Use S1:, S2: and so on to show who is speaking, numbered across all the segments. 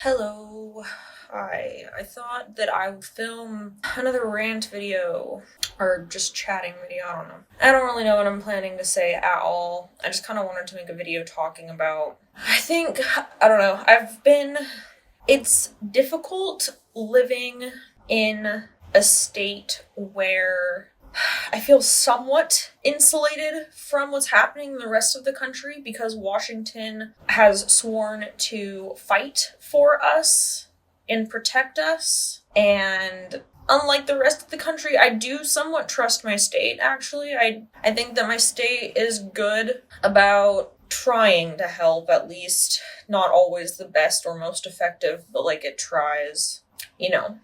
S1: Hello. Hi. I thought that I would film another rant video or just chatting video. I don't know. I don't really know what I'm planning to say at all. I just kind of wanted to make a video talking about. I don't know. It's difficult living in a state where I feel somewhat insulated from what's happening in the rest of the country because Washington has sworn to fight for us and protect us. And unlike the rest of the country, I do somewhat trust my state, actually. I think that my state is good about trying to help, at least. Not always the best or most effective, but it tries. You know,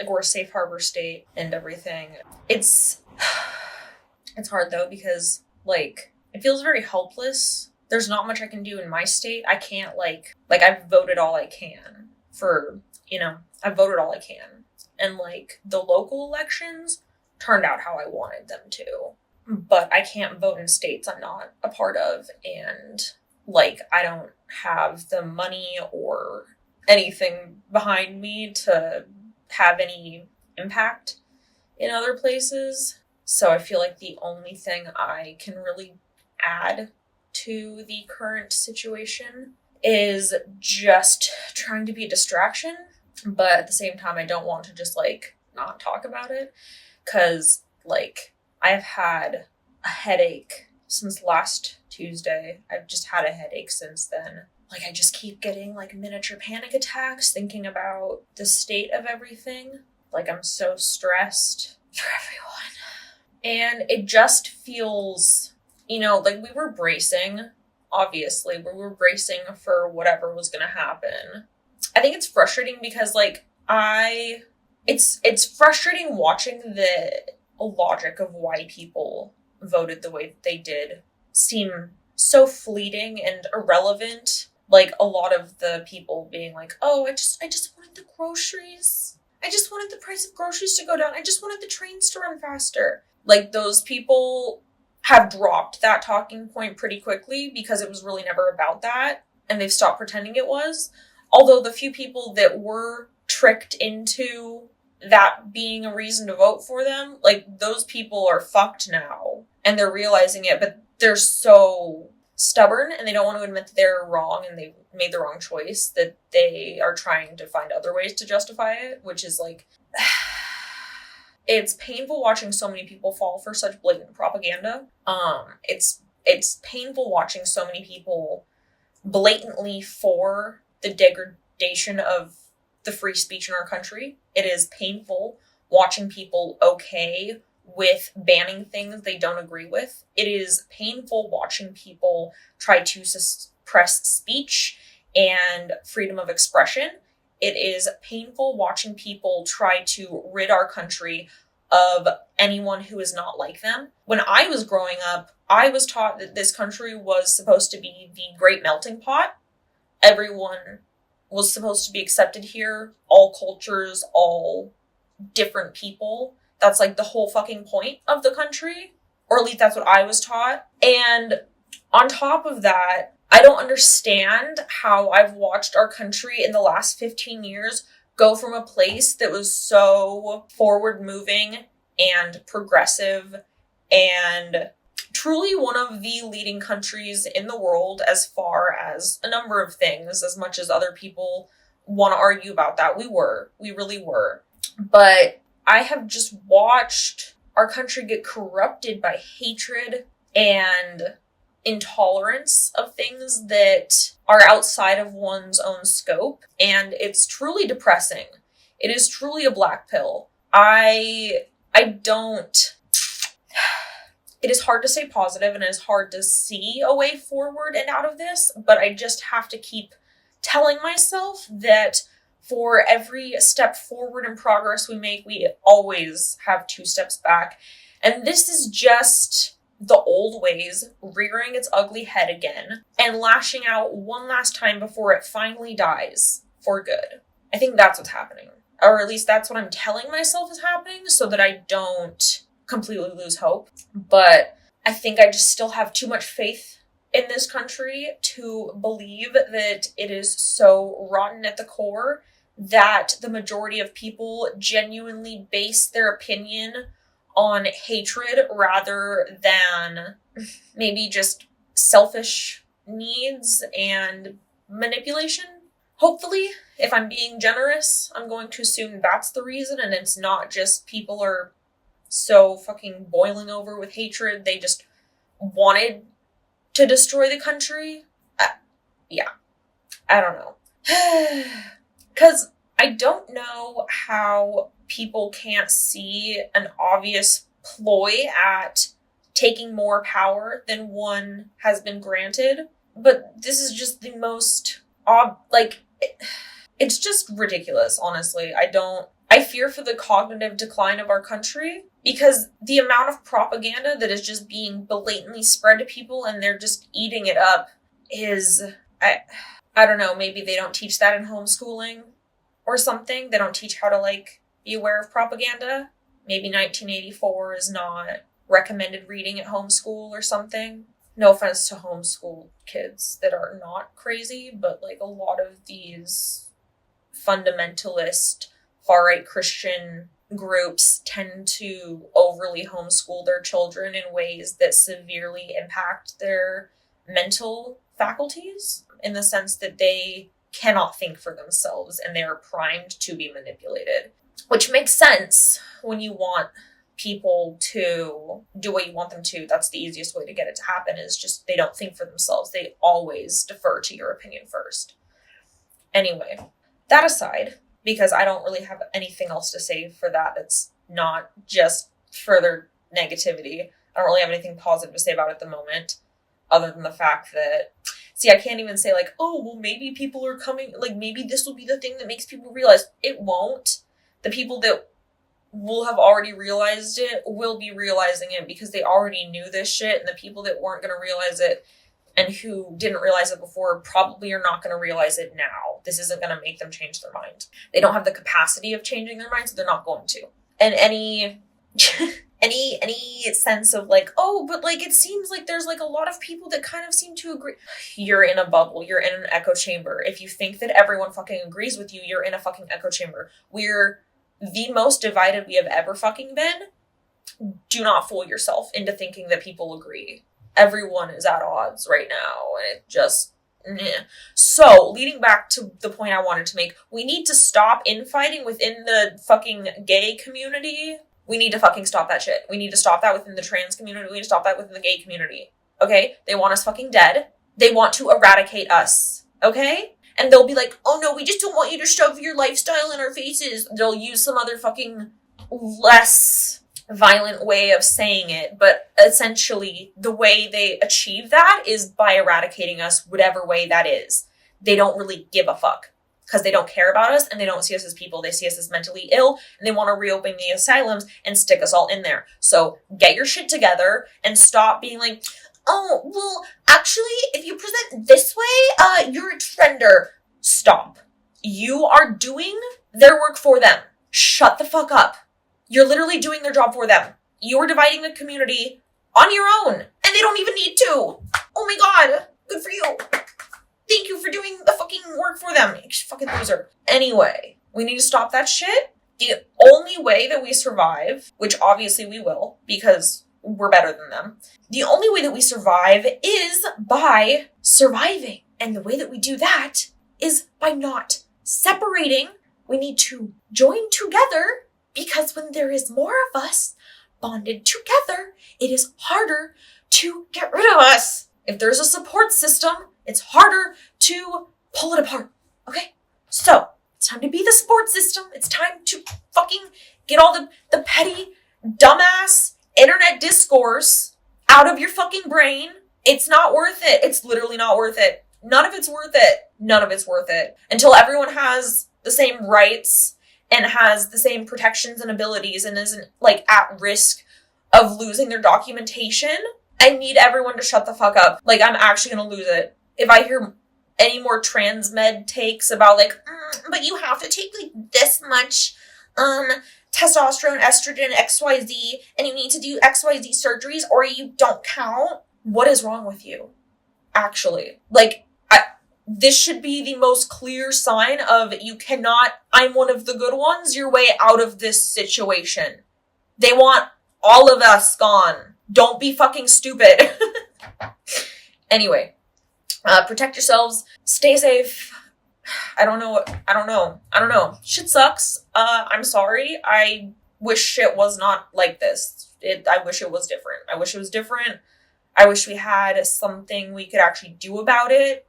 S1: we're a safe harbor state and everything. It's hard though because it feels very helpless. There's not much I can do in my state. I can't I've voted all I can I've voted all I can. And the local elections turned out how I wanted them to. But I can't vote in states I'm not a part of, and I don't have the money or anything behind me to have any impact in other places. So I feel like the only thing I can really add to the current situation is just trying to be a distraction. But at the same time, I don't want to just not talk about it, because I've had a headache since last Tuesday. I've just had a headache since then. I just keep getting miniature panic attacks thinking about the state of everything. I'm so stressed for everyone. And it just feels, we were bracing, obviously. We were bracing for whatever was going to happen. I think it's frustrating because, it's frustrating watching the logic of why people voted the way that they did seem so fleeting and irrelevant. A lot of the people being oh, I just wanted the groceries. I just wanted the price of groceries to go down. I just wanted the trains to run faster. Those people have dropped that talking point pretty quickly because it was really never about that, and they've stopped pretending it was. Although the few people that were tricked into that being a reason to vote for them, those people are fucked now, and they're realizing it, but they're so stubborn and they don't want to admit that they're wrong and they made the wrong choice, that they are trying to find other ways to justify it, which is it's painful watching so many people fall for such blatant propaganda. It's painful watching so many people blatantly for the degradation of the free speech in our country. It is painful watching people okay with banning things they don't agree with. It is painful watching people try to suppress speech and freedom of expression. It is painful watching people try to rid our country of anyone who is not like them. When I was growing up, I was taught that this country was supposed to be the great melting pot. Everyone was supposed to be accepted here. All cultures, all different people. That's the whole fucking point of the country. Or at least that's what I was taught. And on top of that, I don't understand how I've watched our country in the last 15 years go from a place that was so forward-moving and progressive and truly one of the leading countries in the world as far as a number of things, as much as other people want to argue about that. We really were. But I have just watched our country get corrupted by hatred and intolerance of things that are outside of one's own scope, and it's truly depressing. It is truly a black pill. It is hard to stay positive and it is hard to see a way forward and out of this, but I just have to keep telling myself that for every step forward in progress we make, we always have 2 steps back. And this is just the old ways rearing its ugly head again and lashing out one last time before it finally dies for good. I think that's what's happening. Or at least that's what I'm telling myself is happening, so that I don't completely lose hope. But I think I just still have too much faith in this country to believe that it is so rotten at the core that the majority of people genuinely base their opinion on hatred rather than maybe just selfish needs and manipulation. Hopefully, if I'm being generous, I'm going to assume that's the reason, and it's not just people are so fucking boiling over with hatred, they just wanted to destroy the country. Yeah, I don't know. Because I don't know how people can't see an obvious ploy at taking more power than one has been granted. But this is just the most it's just ridiculous, honestly. I fear for the cognitive decline of our country because the amount of propaganda that is just being blatantly spread to people and they're just eating it up is, I don't know, maybe they don't teach that in homeschooling or something. They don't teach how to, be aware of propaganda. Maybe 1984 is not recommended reading at homeschool or something. No offense to homeschool kids that are not crazy, but, a lot of these fundamentalist far-right Christian groups tend to overly homeschool their children in ways that severely impact their mental faculties, in the sense that they cannot think for themselves and they are primed to be manipulated. Which makes sense when you want people to do what you want them to. That's the easiest way to get it to happen, is just they don't think for themselves. They always defer to your opinion first. Anyway, that aside, because I don't really have anything else to say for that that's not just further negativity. I don't really have anything positive to say about it at the moment, other than the fact that, I can't even say oh, well, maybe people are coming, maybe this will be the thing that makes people realize. It won't. The people that will have already realized it will be realizing it because they already knew this shit, and the people that weren't going to realize it and who didn't realize it before probably are not going to realize it now. This isn't going to make them change their mind. They don't have the capacity of changing their mind, so they're not going to. And any sense of oh, but it seems like there's a lot of people that kind of seem to agree. You're in a bubble. You're in an echo chamber. If you think that everyone fucking agrees with you, you're in a fucking echo chamber. We're the most divided we have ever fucking been. Do not fool yourself into thinking that people agree. Everyone is at odds right now, and it just, So, leading back to the point I wanted to make, we need to stop infighting within the fucking gay community. We need to fucking stop that shit. We need to stop that within the trans community. We need to stop that within the gay community. Okay? They want us fucking dead. They want to eradicate us. Okay? And they'll be like, oh no, we just don't want you to shove your lifestyle in our faces. They'll use some other fucking less violent way of saying it, but essentially the way they achieve that is by eradicating us, whatever way that is. They don't really give a fuck because they don't care about us and they don't see us as people. They see us as mentally ill, and they want to reopen the asylums and stick us all in there. So get your shit together and stop being like, oh, well, actually, if you present this way, you're a trender. Stop. You are doing their work for them. Shut the fuck up. You're literally doing their job for them. You're dividing the community on your own, and they don't even need to. Oh my god. Good for you. Thank you for doing the fucking work for them. You fucking loser. Anyway, we need to stop that shit. The only way that we survive, which obviously we will, because we're better than them. The only way that we survive is by surviving. And the way that we do that is by not separating. We need to join together, because when there is more of us bonded together, it is harder to get rid of us. If there's a support system, it's harder to pull it apart. Okay? So, it's time to be the support system. It's time to fucking get all the petty, dumbass internet discourse out of your fucking brain. It's not worth it. It's literally not worth it. None of it's worth it. None of it's worth it. Until everyone has the same rights and has the same protections and abilities and isn't, at risk of losing their documentation, I need everyone to shut the fuck up. I'm actually gonna lose it. If I hear any more trans med takes about, but you have to take, this much, testosterone, estrogen, XYZ, and you need to do XYZ surgeries or you don't count. What is wrong with you? Actually. This should be the most clear sign of you cannot, I'm one of the good ones, your way out of this situation. They want all of us gone. Don't be fucking stupid. Anyway, protect yourselves. Stay safe. I don't know. Shit sucks. I'm sorry. I wish shit was not like this. I wish it was different. I wish it was different. I wish we had something we could actually do about it.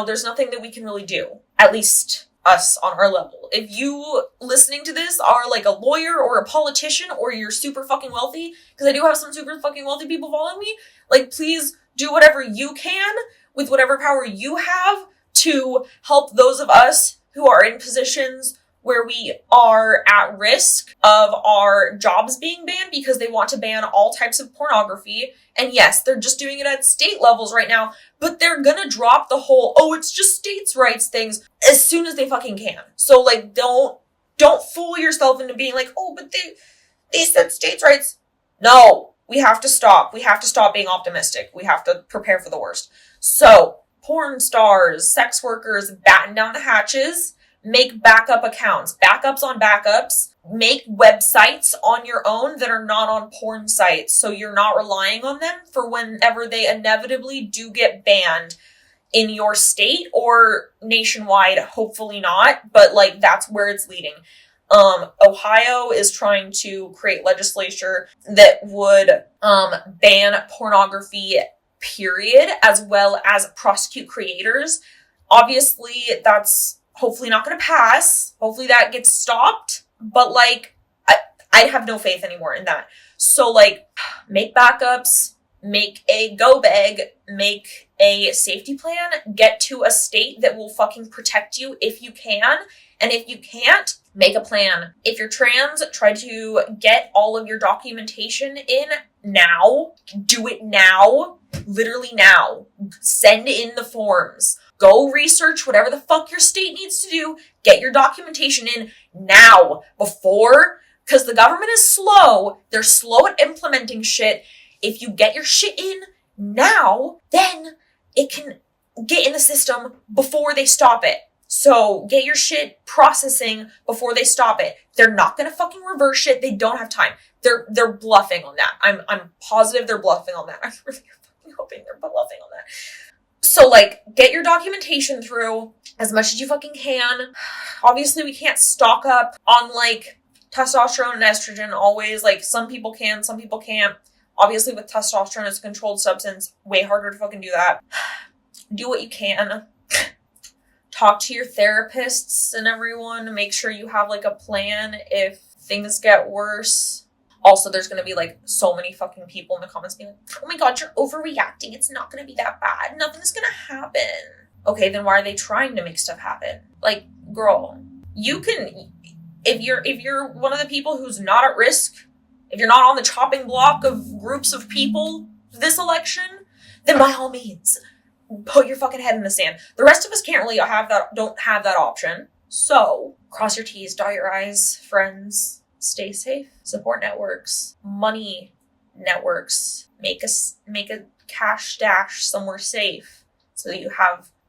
S1: There's nothing that we can really do. At least us on our level. If you listening to this are like a lawyer or a politician or you're super fucking wealthy, because I do have some super fucking wealthy people following me, like please do whatever you can with whatever power you have to help those of us who are in positions where we are at risk of our jobs being banned because they want to ban all types of pornography. And yes, they're just doing it at state levels right now, but they're gonna drop the whole, oh, it's just states' rights things as soon as they fucking can. So like, don't fool yourself into being like, oh, but they said states' rights. No, we have to stop. We have to stop being optimistic. We have to prepare for the worst. So porn stars, sex workers, batten down the hatches. Make backup accounts, backups on backups, make websites on your own that are not on porn sites so you're not relying on them for whenever they inevitably do get banned in your state or nationwide, hopefully not, but like that's where it's leading. Ohio is trying to create legislature that would ban pornography, period, as well as prosecute creators. Obviously, that's hopefully not going to pass. Hopefully that gets stopped. But like, I have no faith anymore in that. So like, make backups, make a go bag, make a safety plan, get to a state that will fucking protect you if you can. And if you can't, make a plan. If you're trans, try to get all of your documentation in now. Do it now. Literally now. Send in the forms. Go research whatever the fuck your state needs to do. Get your documentation in now. Because the government is slow. They're slow at implementing shit. If you get your shit in now, then it can get in the system before they stop it. So get your shit processing before they stop it. They're not gonna fucking reverse shit. They don't have time. They're bluffing on that. I'm positive they're bluffing on that. I'm really fucking hoping they're bluffing on that. So, like, get your documentation through as much as you fucking can. Obviously, we can't stock up on, like, testosterone and estrogen always. Like, some people can, some people can't. Obviously, with testosterone, it's a controlled substance. Way harder to fucking do that. Do what you can. Talk to your therapists and everyone. Make sure you have, like, a plan if things get worse. Also, there's going to be, like, so many fucking people in the comments being like, oh my god, you're overreacting. It's not going to be that bad. Nothing's going to happen. Okay, then why are they trying to make stuff happen? Like, girl, you can, if you're one of the people who's not at risk, if you're not on the chopping block of groups of people this election, then by all means, put your fucking head in the sand. The rest of us don't have that option. So, cross your T's, dot your I's, friends. Stay safe. Support networks. Money networks. Make a cash stash somewhere safe so that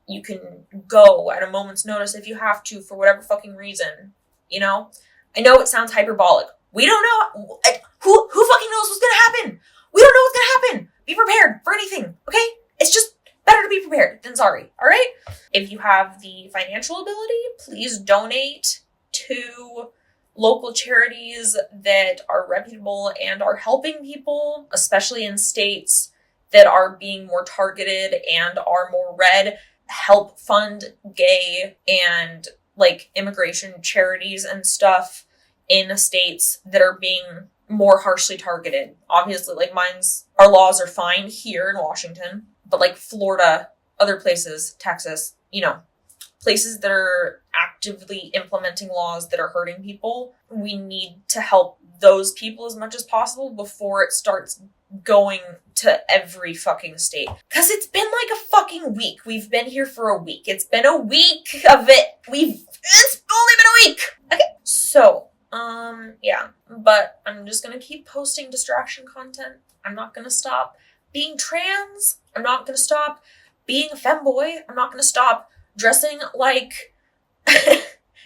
S1: you can go at a moment's notice if you have to for whatever fucking reason. You know? I know it sounds hyperbolic. We don't know. Who fucking knows what's gonna happen? We don't know what's gonna happen. Be prepared for anything, okay? It's just better to be prepared than sorry, alright? If you have the financial ability, please donate to local charities that are reputable and are helping people, especially in states that are being more targeted and are more red. Help fund gay and like immigration charities and stuff in states that are being more harshly targeted. Obviously, like our laws are fine here in Washington, but like Florida, other places, Texas, places that are actively implementing laws that are hurting people, we need to help those people as much as possible before it starts going to every fucking state. Because it's been like a fucking week. We've been here for a week. It's been a week of it. It's only been a week. Okay. So, yeah. But I'm just gonna keep posting distraction content. I'm not gonna stop. being trans. I'm not gonna stop being a femboy. I'm not gonna stop dressing like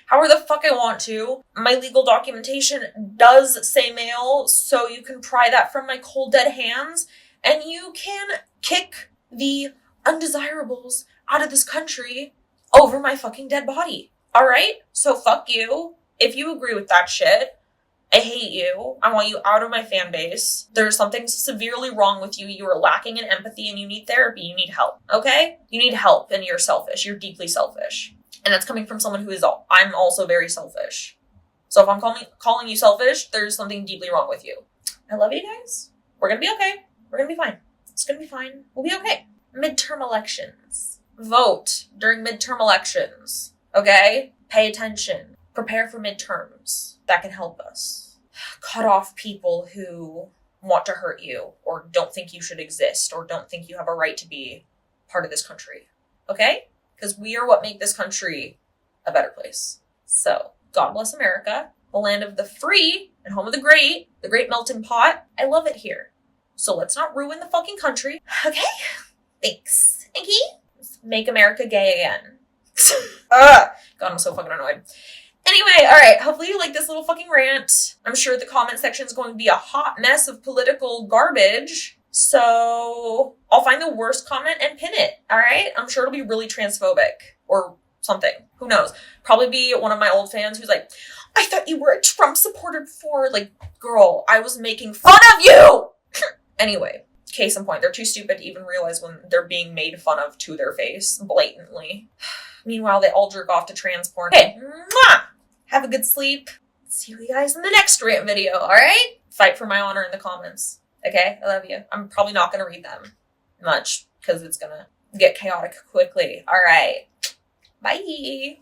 S1: however the fuck I want to. My legal documentation does say male, so you can pry that from my cold dead hands, and you can kick the undesirables out of this country over my fucking dead body. Alright? So fuck you. If you agree with that shit, I hate you. I want you out of my fan base. There's something severely wrong with you. You are lacking in empathy and you need therapy. You need help. Okay? You need help and you're selfish. You're deeply selfish. And that's coming from someone who is, I'm also very selfish. So if I'm calling you selfish, there's something deeply wrong with you. I love you guys. We're gonna be okay. We're gonna be fine. It's gonna be fine. We'll be okay. Midterm elections. Vote during midterm elections. Okay? Pay attention. Prepare for midterms. That can help us. Cut off people who want to hurt you or don't think you should exist or don't think you have a right to be part of this country. Okay? Because we are what make this country a better place. So, God bless America, the land of the free and home of the great melting pot. I love it here. So let's not ruin the fucking country. Okay? Thanks. Thank you. Let's make America gay again. God, I'm so fucking annoyed. Anyway, alright, hopefully you like this little fucking rant. I'm sure the comment section is going to be a hot mess of political garbage. So I'll find the worst comment and pin it, alright? I'm sure it'll be really transphobic or something. Who knows? Probably be one of my old fans who's like, I thought you were a Trump supporter before. Like, girl, I was making fun of you! Anyway, case in point, they're too stupid to even realize when they're being made fun of to their face, blatantly. Meanwhile, they all jerk off to trans porn. Hey, mwah! Have a good sleep. See you guys in the next rant video, alright? Fight for my honor in the comments. Okay? I love you. I'm probably not going to read them much because it's going to get chaotic quickly. Alright. Bye.